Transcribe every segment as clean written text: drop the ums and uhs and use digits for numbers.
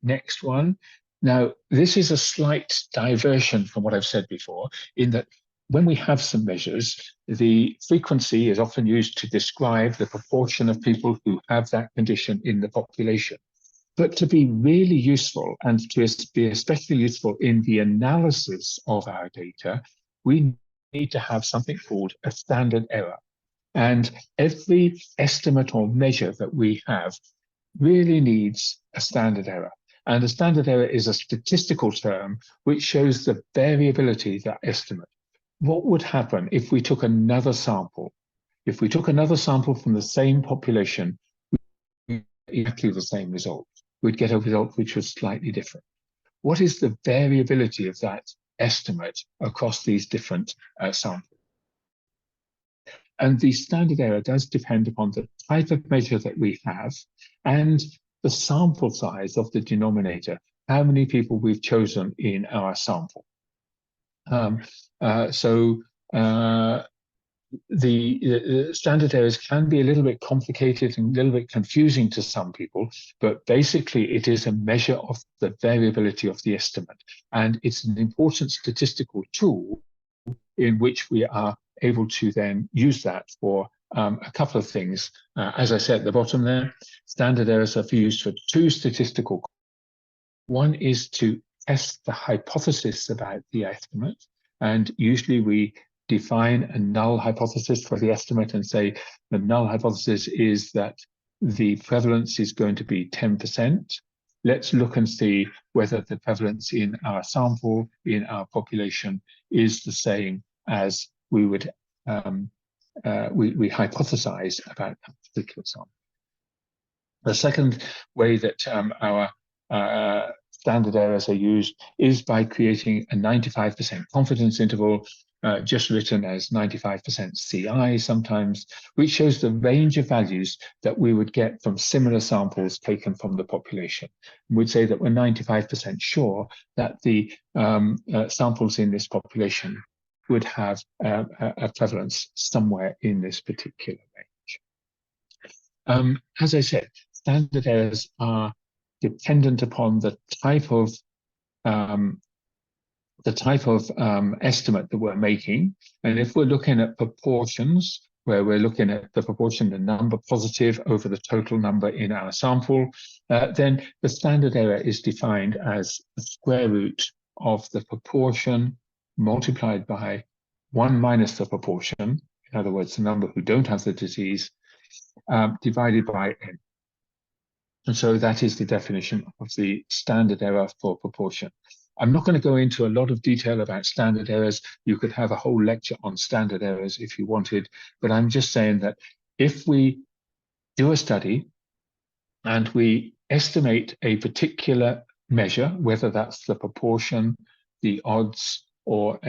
next one. Now, this is a slight diversion from what I've said before, in that when we have some measures, the frequency is often used to describe the proportion of people who have that condition in the population. But to be really useful and to be especially useful in the analysis of our data, we need to have something called a standard error. And every estimate or measure that we have really needs a standard error. And a standard error is a statistical term which shows the variability of that estimate. What would happen if we took another sample? If we took another sample from the same population, we'd get exactly the same result. We'd get a result which was slightly different. What is the variability of that estimate across these different samples? And the standard error does depend upon the type of measure that we have and the sample size of the denominator, how many people we've chosen in our sample. The standard errors can be a little bit complicated and a little bit confusing to some people, but basically it is a measure of the variability of the estimate. And it's an important statistical tool in which we are able to then use that for a couple of things. As I said at the bottom there, standard errors are used for two statistical. One is to test the hypothesis about the estimate, and usually we define a null hypothesis for the estimate and say the null hypothesis is that the prevalence is going to be 10%. Let's look and see whether the prevalence in our sample, in our population, is the same as we would we hypothesize about that particular sample. The second way that our standard errors are used is by creating a 95% confidence interval, just written as 95% CI sometimes, which shows the range of values that we would get from similar samples taken from the population. We'd say that we're 95% sure that the samples in this population would have a prevalence somewhere in this particular range. As I said, standard errors are dependent upon the type of estimate that we're making. And if we're looking at proportions, where we're looking at the proportion, the number positive over the total number in our sample, then the standard error is defined as the square root of the proportion multiplied by 1 minus the proportion, in other words, the number who don't have the disease, divided by n. And so that is the definition of the standard error for proportion. I'm not going to go into a lot of detail about standard errors. You could have a whole lecture on standard errors if you wanted, but I'm just saying that if we do a study and we estimate a particular measure, whether that's the proportion, the odds, or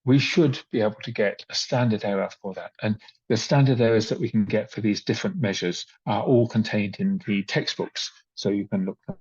we should be able to get a standard error for that. And the standard errors that we can get for these different measures are all contained in the textbooks, so you can look them